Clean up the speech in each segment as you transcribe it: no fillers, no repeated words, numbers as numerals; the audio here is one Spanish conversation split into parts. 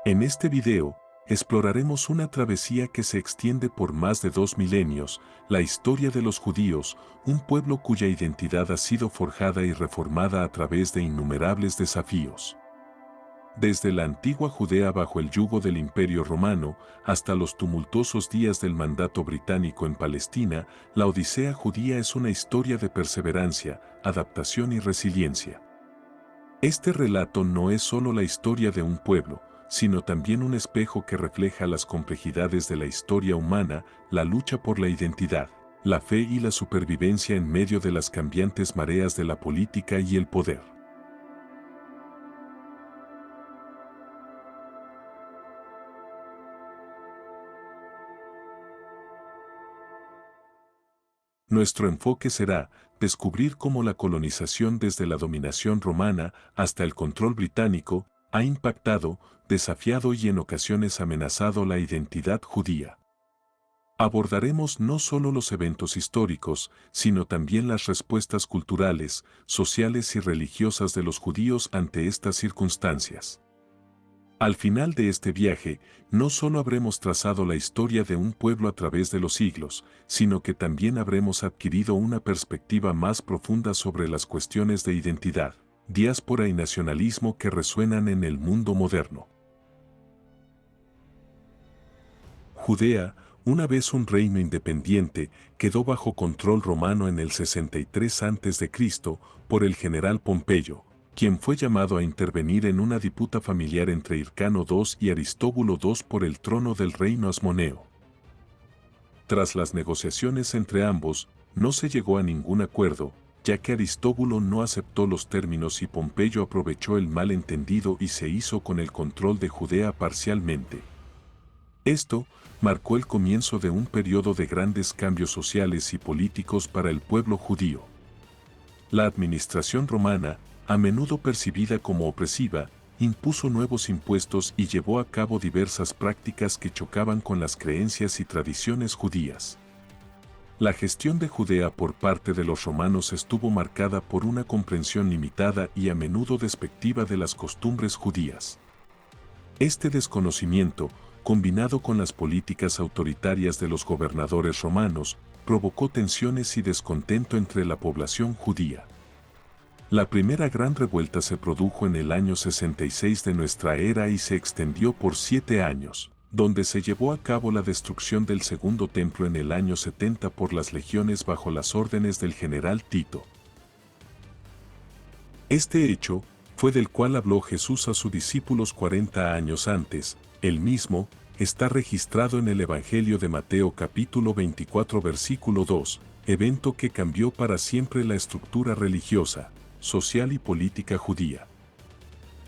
En este video, exploraremos una travesía que se extiende por más de 2 milenios, la historia de los judíos, un pueblo cuya identidad ha sido forjada y reformada a través de innumerables desafíos. Desde la antigua Judea bajo el yugo del Imperio Romano hasta los tumultuosos días del mandato británico en Palestina, la Odisea judía es una historia de perseverancia, adaptación y resiliencia. Este relato no es solo la historia de un pueblo, sino también un espejo que refleja las complejidades de la historia humana, la lucha por la identidad, la fe y la supervivencia en medio de las cambiantes mareas de la política y el poder. Nuestro enfoque será descubrir cómo la colonización desde la dominación romana hasta el control británico ha impactado, desafiado y en ocasiones amenazado la identidad judía. Abordaremos no solo los eventos históricos, sino también las respuestas culturales, sociales y religiosas de los judíos ante estas circunstancias. Al final de este viaje, no solo habremos trazado la historia de un pueblo a través de los siglos, sino que también habremos adquirido una perspectiva más profunda sobre las cuestiones de identidad, diáspora y nacionalismo que resuenan en el mundo moderno. Judea, una vez un reino independiente, quedó bajo control romano en el 63 a.C. por el general Pompeyo, quien fue llamado a intervenir en una disputa familiar entre Hircano II y Aristóbulo II por el trono del reino asmoneo. Tras las negociaciones entre ambos, no se llegó a ningún acuerdo, ya que Aristóbulo no aceptó los términos y Pompeyo aprovechó el malentendido y se hizo con el control de Judea parcialmente. Esto marcó el comienzo de un periodo de grandes cambios sociales y políticos para el pueblo judío. La administración romana, a menudo percibida como opresiva, impuso nuevos impuestos y llevó a cabo diversas prácticas que chocaban con las creencias y tradiciones judías. La gestión de Judea por parte de los romanos estuvo marcada por una comprensión limitada y a menudo despectiva de las costumbres judías. Este desconocimiento, combinado con las políticas autoritarias de los gobernadores romanos, provocó tensiones y descontento entre la población judía. La primera gran revuelta se produjo en el año 66 de nuestra era y se extendió por 7 años, donde se llevó a cabo la destrucción del segundo templo en el año 70 por las legiones bajo las órdenes del general Tito. Este hecho fue del cual habló Jesús a sus discípulos 40 años antes. El mismo está registrado en el Evangelio de Mateo capítulo 24 versículo 2, evento que cambió para siempre la estructura religiosa, social y política judía.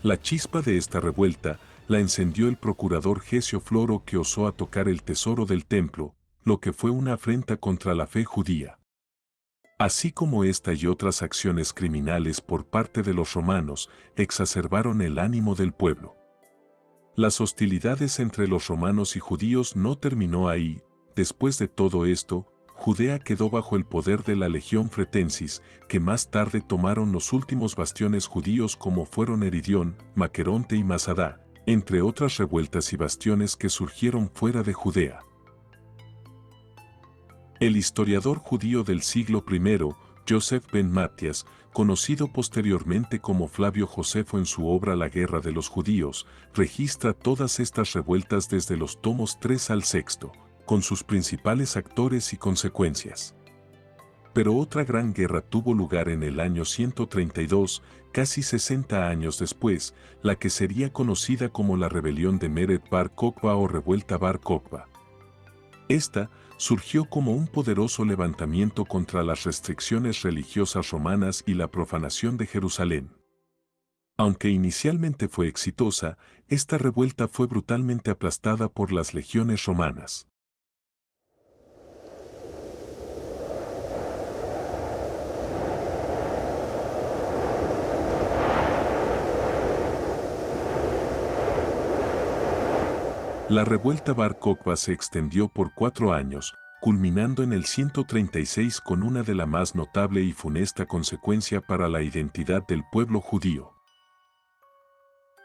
La chispa de esta revuelta la encendió el procurador Gesio Floro, que osó a tocar el tesoro del templo, lo que fue una afrenta contra la fe judía. Así como esta y otras acciones criminales por parte de los romanos exacerbaron el ánimo del pueblo. Las hostilidades entre los romanos y judíos no terminó ahí. Después de todo esto, Judea quedó bajo el poder de la Legión Fretensis, que más tarde tomaron los últimos bastiones judíos como fueron Heridión, Maqueronte y Masada, entre otras revueltas y bastiones que surgieron fuera de Judea. El historiador judío del siglo I, Joseph ben Matthias, conocido posteriormente como Flavio Josefo en su obra La Guerra de los Judíos, registra todas estas revueltas desde los tomos 3 al 6, con sus principales actores y consecuencias. Pero otra gran guerra tuvo lugar en el año 132, casi 60 años después, la que sería conocida como la rebelión de Mered Bar Kokhba o Revuelta Bar Kokhba. Esta surgió como un poderoso levantamiento contra las restricciones religiosas romanas y la profanación de Jerusalén. Aunque inicialmente fue exitosa, esta revuelta fue brutalmente aplastada por las legiones romanas. La revuelta Bar Kokhba se extendió por 4 años, culminando en el 136 con una de las más notable y funesta consecuencia para la identidad del pueblo judío.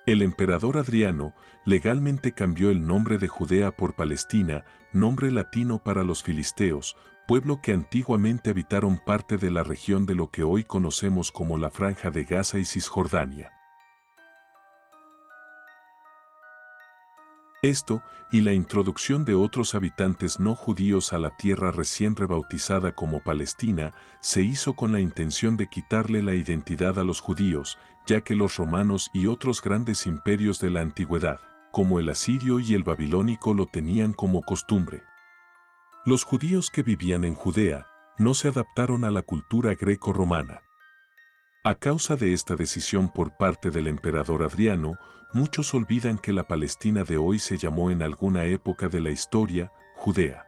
El emperador Adriano legalmente cambió el nombre de Judea por Palestina, nombre latino para los filisteos, pueblo que antiguamente habitaron parte de la región de lo que hoy conocemos como la Franja de Gaza y Cisjordania. Esto, y la introducción de otros habitantes no judíos a la tierra recién rebautizada como Palestina, se hizo con la intención de quitarle la identidad a los judíos, ya que los romanos y otros grandes imperios de la antigüedad, como el asirio y el babilónico, lo tenían como costumbre. Los judíos que vivían en Judea no se adaptaron a la cultura greco-romana. A causa de esta decisión por parte del emperador Adriano, muchos olvidan que la Palestina de hoy se llamó en alguna época de la historia Judea.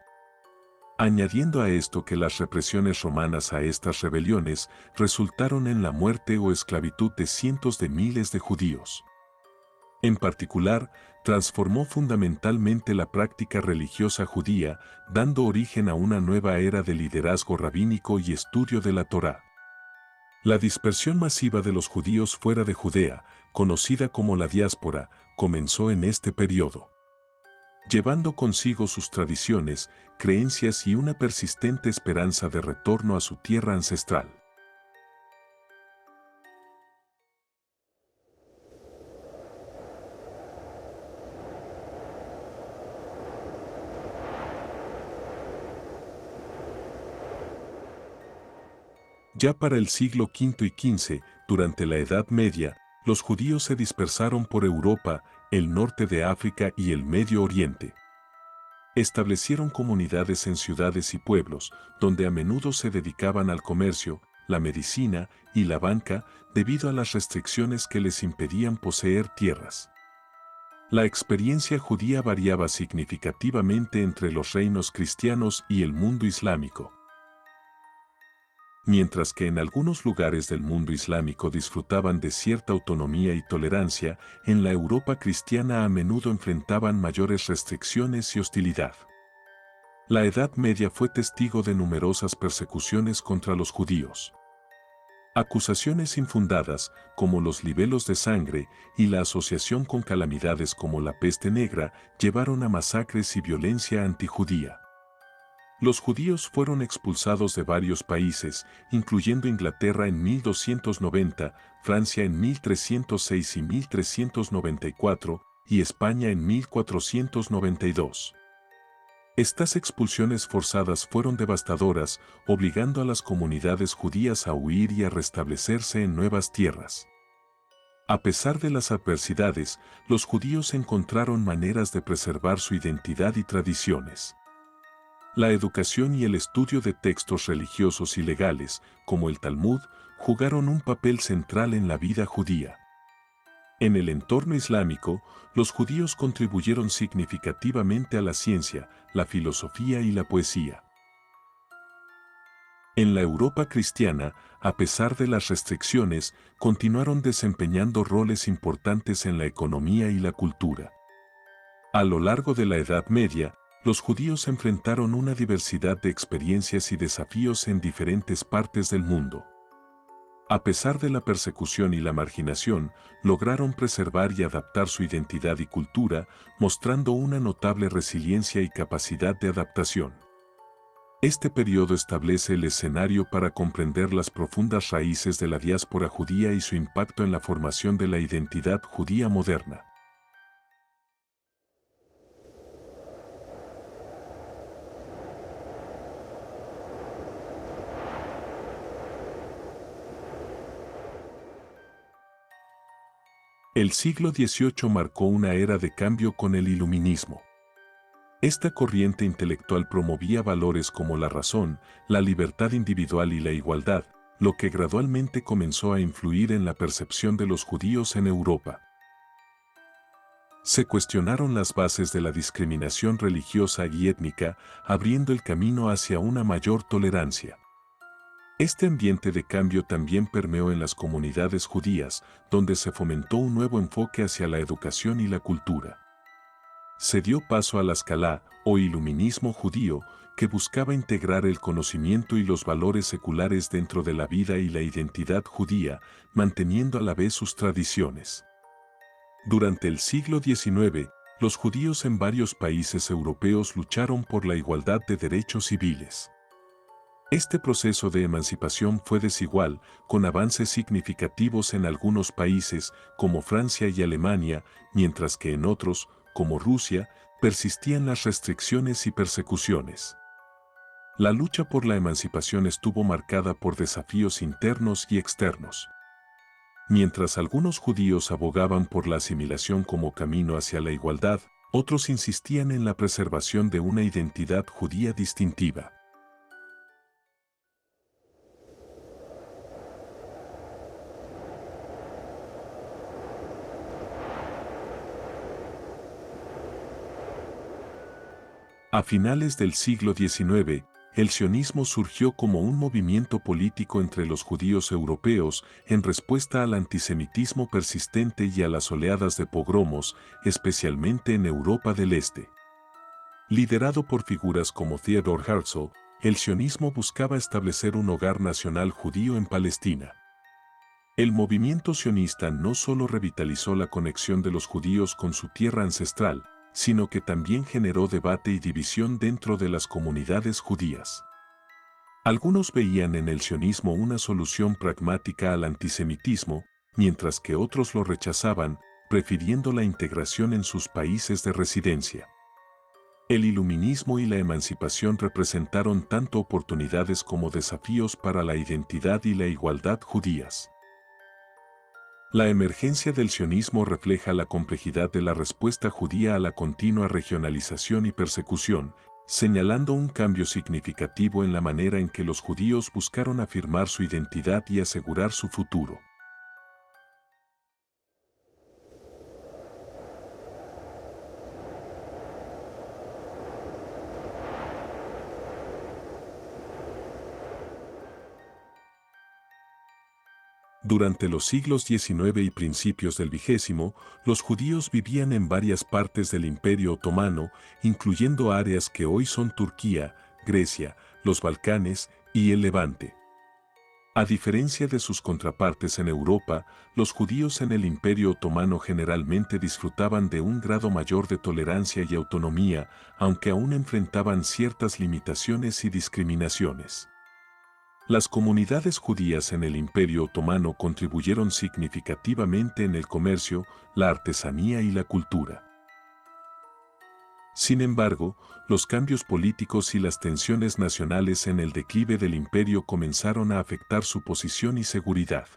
Añadiendo a esto que las represiones romanas a estas rebeliones resultaron en la muerte o esclavitud de cientos de miles de judíos. En particular, transformó fundamentalmente la práctica religiosa judía, dando origen a una nueva era de liderazgo rabínico y estudio de la Torá. La dispersión masiva de los judíos fuera de Judea, conocida como la diáspora, comenzó en este periodo, llevando consigo sus tradiciones, creencias y una persistente esperanza de retorno a su tierra ancestral. Ya para el siglo V y XV, durante la Edad Media, los judíos se dispersaron por Europa, el norte de África y el Medio Oriente. Establecieron comunidades en ciudades y pueblos, donde a menudo se dedicaban al comercio, la medicina y la banca, debido a las restricciones que les impedían poseer tierras. La experiencia judía variaba significativamente entre los reinos cristianos y el mundo islámico. Mientras que en algunos lugares del mundo islámico disfrutaban de cierta autonomía y tolerancia, en la Europa cristiana a menudo enfrentaban mayores restricciones y hostilidad. La Edad Media fue testigo de numerosas persecuciones contra los judíos. Acusaciones infundadas, como los libelos de sangre, y la asociación con calamidades como la peste negra, llevaron a masacres y violencia antijudía. Los judíos fueron expulsados de varios países, incluyendo Inglaterra en 1290, Francia en 1306 y 1394, y España en 1492. Estas expulsiones forzadas fueron devastadoras, obligando a las comunidades judías a huir y a restablecerse en nuevas tierras. A pesar de las adversidades, los judíos encontraron maneras de preservar su identidad y tradiciones. La educación y el estudio de textos religiosos y legales, como el Talmud, jugaron un papel central en la vida judía. En el entorno islámico, los judíos contribuyeron significativamente a la ciencia, la filosofía y la poesía. En la Europa cristiana, a pesar de las restricciones, continuaron desempeñando roles importantes en la economía y la cultura. A lo largo de la Edad Media, los judíos enfrentaron una diversidad de experiencias y desafíos en diferentes partes del mundo. A pesar de la persecución y la marginación, lograron preservar y adaptar su identidad y cultura, mostrando una notable resiliencia y capacidad de adaptación. Este periodo establece el escenario para comprender las profundas raíces de la diáspora judía y su impacto en la formación de la identidad judía moderna. El siglo XVIII marcó una era de cambio con el iluminismo. Esta corriente intelectual promovía valores como la razón, la libertad individual y la igualdad, lo que gradualmente comenzó a influir en la percepción de los judíos en Europa. Se cuestionaron las bases de la discriminación religiosa y étnica, abriendo el camino hacia una mayor tolerancia. Este ambiente de cambio también permeó en las comunidades judías, donde se fomentó un nuevo enfoque hacia la educación y la cultura. Se dio paso a la Escalá, o iluminismo judío, que buscaba integrar el conocimiento y los valores seculares dentro de la vida y la identidad judía, manteniendo a la vez sus tradiciones. Durante el siglo XIX, los judíos en varios países europeos lucharon por la igualdad de derechos civiles. Este proceso de emancipación fue desigual, con avances significativos en algunos países, como Francia y Alemania, mientras que en otros, como Rusia, persistían las restricciones y persecuciones. La lucha por la emancipación estuvo marcada por desafíos internos y externos. Mientras algunos judíos abogaban por la asimilación como camino hacia la igualdad, otros insistían en la preservación de una identidad judía distintiva. A finales del siglo XIX, el sionismo surgió como un movimiento político entre los judíos europeos en respuesta al antisemitismo persistente y a las oleadas de pogromos, especialmente en Europa del Este. Liderado por figuras como Theodor Herzl, el sionismo buscaba establecer un hogar nacional judío en Palestina. El movimiento sionista no solo revitalizó la conexión de los judíos con su tierra ancestral, sino que también generó debate y división dentro de las comunidades judías. Algunos veían en el sionismo una solución pragmática al antisemitismo, mientras que otros lo rechazaban, prefiriendo la integración en sus países de residencia. El iluminismo y la emancipación representaron tanto oportunidades como desafíos para la identidad y la igualdad judías. La emergencia del sionismo refleja la complejidad de la respuesta judía a la continua regionalización y persecución, señalando un cambio significativo en la manera en que los judíos buscaron afirmar su identidad y asegurar su futuro. Durante los siglos XIX y principios del XX, los judíos vivían en varias partes del Imperio Otomano, incluyendo áreas que hoy son Turquía, Grecia, los Balcanes y el Levante. A diferencia de sus contrapartes en Europa, los judíos en el Imperio Otomano generalmente disfrutaban de un grado mayor de tolerancia y autonomía, aunque aún enfrentaban ciertas limitaciones y discriminaciones. Las comunidades judías en el Imperio Otomano contribuyeron significativamente en el comercio, la artesanía y la cultura. Sin embargo, los cambios políticos y las tensiones nacionales en el declive del imperio comenzaron a afectar su posición y seguridad.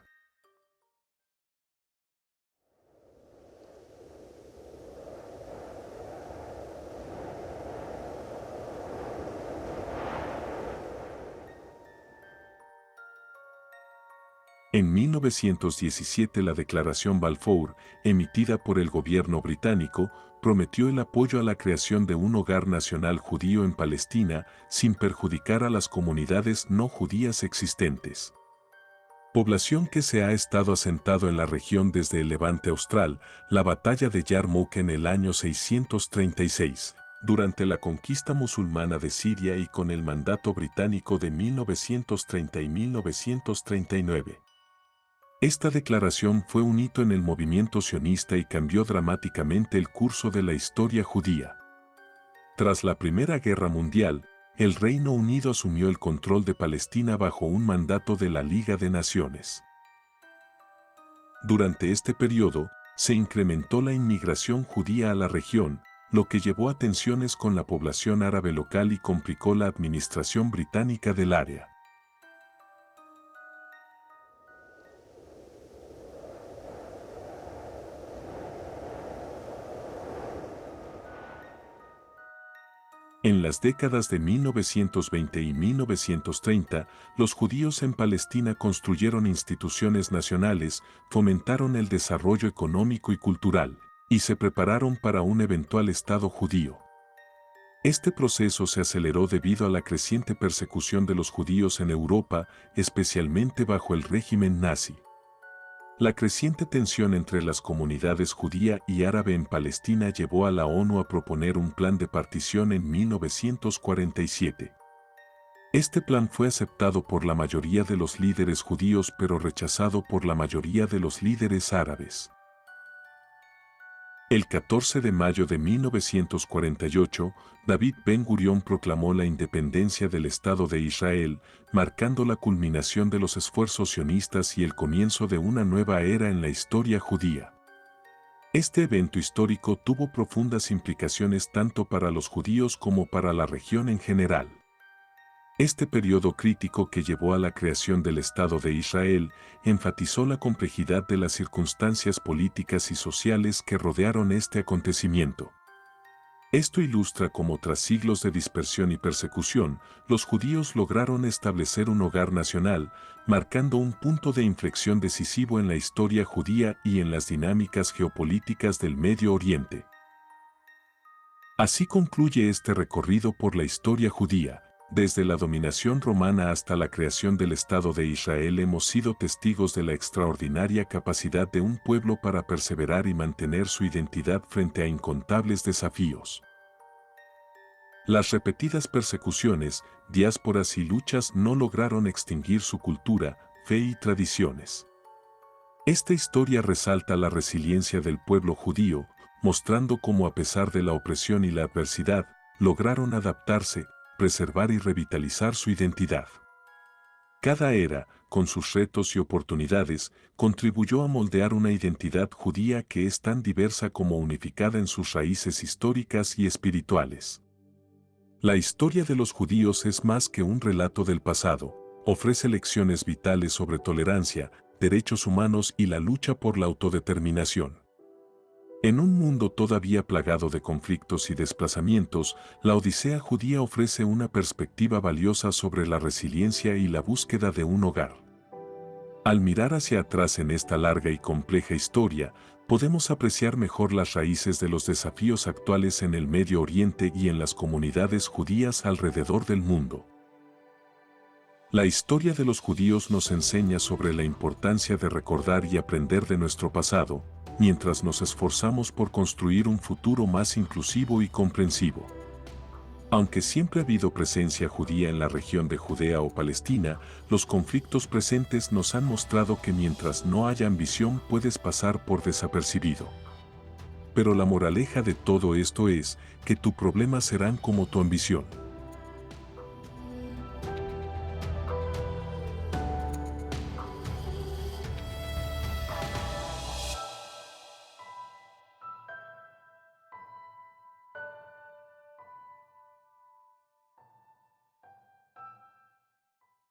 En 1917 la Declaración Balfour, emitida por el gobierno británico, prometió el apoyo a la creación de un hogar nacional judío en Palestina sin perjudicar a las comunidades no judías existentes. Población que se ha estado asentado en la región desde el Levante Austral, la batalla de Yarmouk en el año 636, durante la conquista musulmana de Siria y con el mandato británico de 1930 y 1939. Esta declaración fue un hito en el movimiento sionista y cambió dramáticamente el curso de la historia judía. Tras la Primera Guerra Mundial, el Reino Unido asumió el control de Palestina bajo un mandato de la Liga de Naciones. Durante este periodo, se incrementó la inmigración judía a la región, lo que llevó a tensiones con la población árabe local y complicó la administración británica del área. En las décadas de 1920 y 1930, los judíos en Palestina construyeron instituciones nacionales, fomentaron el desarrollo económico y cultural, y se prepararon para un eventual Estado judío. Este proceso se aceleró debido a la creciente persecución de los judíos en Europa, especialmente bajo el régimen nazi. La creciente tensión entre las comunidades judía y árabe en Palestina llevó a la ONU a proponer un plan de partición en 1947. Este plan fue aceptado por la mayoría de los líderes judíos pero rechazado por la mayoría de los líderes árabes. El 14 de mayo de 1948, David Ben-Gurión proclamó la independencia del Estado de Israel, marcando la culminación de los esfuerzos sionistas y el comienzo de una nueva era en la historia judía. Este evento histórico tuvo profundas implicaciones tanto para los judíos como para la región en general. Este periodo crítico que llevó a la creación del Estado de Israel enfatizó la complejidad de las circunstancias políticas y sociales que rodearon este acontecimiento. Esto ilustra cómo tras siglos de dispersión y persecución, los judíos lograron establecer un hogar nacional, marcando un punto de inflexión decisivo en la historia judía y en las dinámicas geopolíticas del Medio Oriente. Así concluye este recorrido por la historia judía. Desde la dominación romana hasta la creación del Estado de Israel hemos sido testigos de la extraordinaria capacidad de un pueblo para perseverar y mantener su identidad frente a incontables desafíos. Las repetidas persecuciones, diásporas y luchas no lograron extinguir su cultura, fe y tradiciones. Esta historia resalta la resiliencia del pueblo judío, mostrando cómo a pesar de la opresión y la adversidad, lograron adaptarse, preservar y revitalizar su identidad. Cada era, con sus retos y oportunidades, contribuyó a moldear una identidad judía que es tan diversa como unificada en sus raíces históricas y espirituales. La historia de los judíos es más que un relato del pasado, ofrece lecciones vitales sobre tolerancia, derechos humanos y la lucha por la autodeterminación. En un mundo todavía plagado de conflictos y desplazamientos, la Odisea judía ofrece una perspectiva valiosa sobre la resiliencia y la búsqueda de un hogar. Al mirar hacia atrás en esta larga y compleja historia, podemos apreciar mejor las raíces de los desafíos actuales en el Medio Oriente y en las comunidades judías alrededor del mundo. La historia de los judíos nos enseña sobre la importancia de recordar y aprender de nuestro pasado, mientras nos esforzamos por construir un futuro más inclusivo y comprensivo. Aunque siempre ha habido presencia judía en la región de Judea o Palestina, los conflictos presentes nos han mostrado que mientras no haya ambición puedes pasar por desapercibido. Pero la moraleja de todo esto es que tu problema serán como tu ambición.